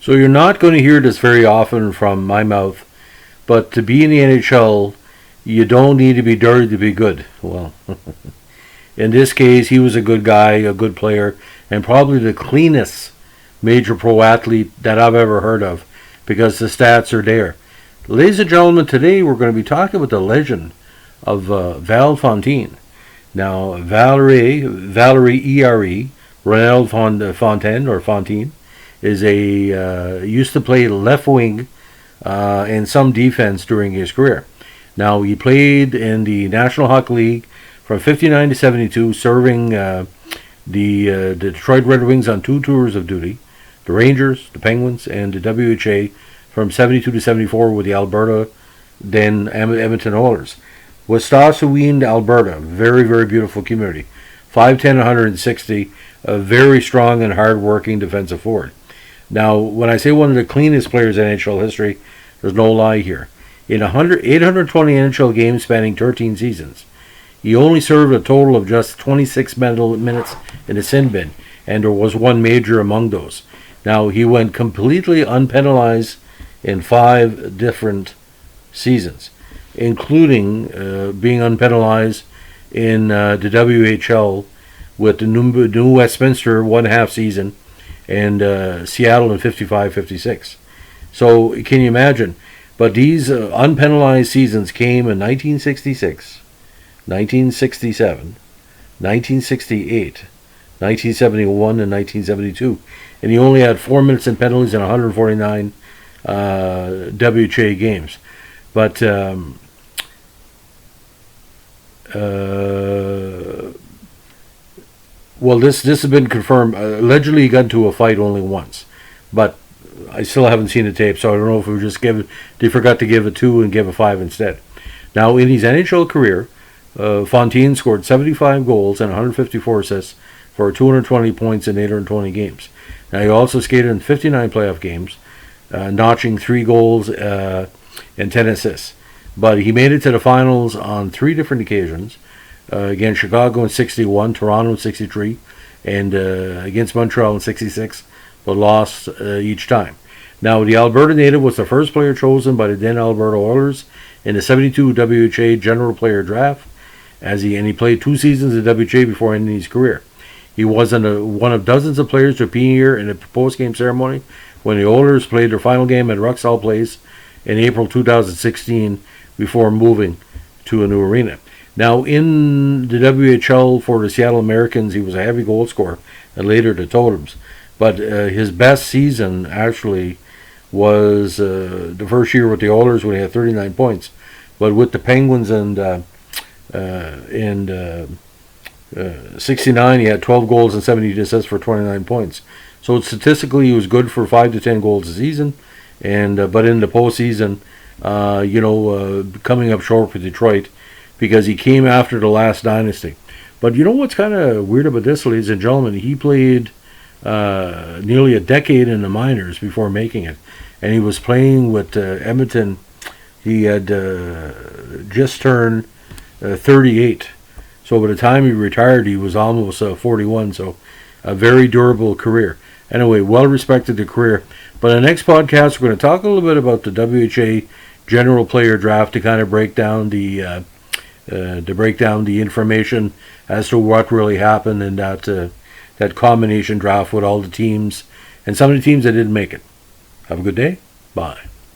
So you're not going to hear this very often from my mouth, but to be in the NHL, you don't need to be dirty to be good. Well, in this case, he was a good guy, a good player, and probably the cleanest major pro athlete that I've ever heard of, because the stats are there. Ladies and gentlemen, today we're going to be talking about the legend of Val Fonteyne. Now, Valerie E.R.E., Ronald Fonteyne, is used to play left wing and some defense during his career. Now, he played in the National Hockey League from 59 to 72, serving the Detroit Red Wings on 2 tours of duty, the Rangers, the Penguins, and the WHA from 72 to 74 with the Alberta, then Edmonton Oilers. Westassawin, Alberta, very, very beautiful community. 5'10", 160, a very strong and hard-working defensive forward. Now, when I say one of the cleanest players in NHL history, there's no lie here. In 820 NHL games spanning 13 seasons, he only served a total of just 26 minutes in the sin bin, and there was one major among those. Now, he went completely unpenalized in 5 different seasons, including being unpenalized in the WHL with the New Westminster 1/2 season, and Seattle in 55-56. So can you imagine? But these unpenalized seasons came in 1966, 1967, 1968, 1971, and 1972. And he only had 4 minutes in penalties in 149 WHA games. But well, this has been confirmed. Allegedly, he got into a fight only once, but I still haven't seen the tape, so I don't know if they forgot to give a 2 and give a 5 instead. Now, in his NHL career, Fonteyne scored 75 goals and 154 assists for 220 points in 820 games. Now, he also skated in 59 playoff games, notching 3 goals and 10 assists. But he made it to the finals on 3 different occasions. Against Chicago in 61, Toronto in 63, and against Montreal in 66, but lost each time. Now, the Alberta native was the first player chosen by the then Alberta Oilers in the 72 WHA General Player Draft, and he played 2 seasons in WHA before ending his career. He was one of dozens of players to appear in a post-game ceremony when the Oilers played their final game at Ruxall Place in April 2016 before moving to a new arena. Now, in the WHL for the Seattle Americans, he was a heavy goal scorer and later the Totems. But his best season actually was the first year with the Oilers when he had 39 points. But with the Penguins in 69, he had 12 goals and 70 assists for 29 points. So statistically, he was good for 5 to 10 goals a season. And but in the postseason, coming up short for Detroit, because he came after the last dynasty. But you know what's kind of weird about this, ladies and gentlemen? He played nearly a decade in the minors before making it. And he was playing with Edmonton. He had just turned 38. So by the time he retired, he was almost 41. So a very durable career. Anyway, well-respected career. But in the next podcast, we're going to talk a little bit about the WHA General Player Draft to kind of break down the information as to what really happened in that combination draft with all the teams and some of the teams that didn't make it. Have a good day. Bye.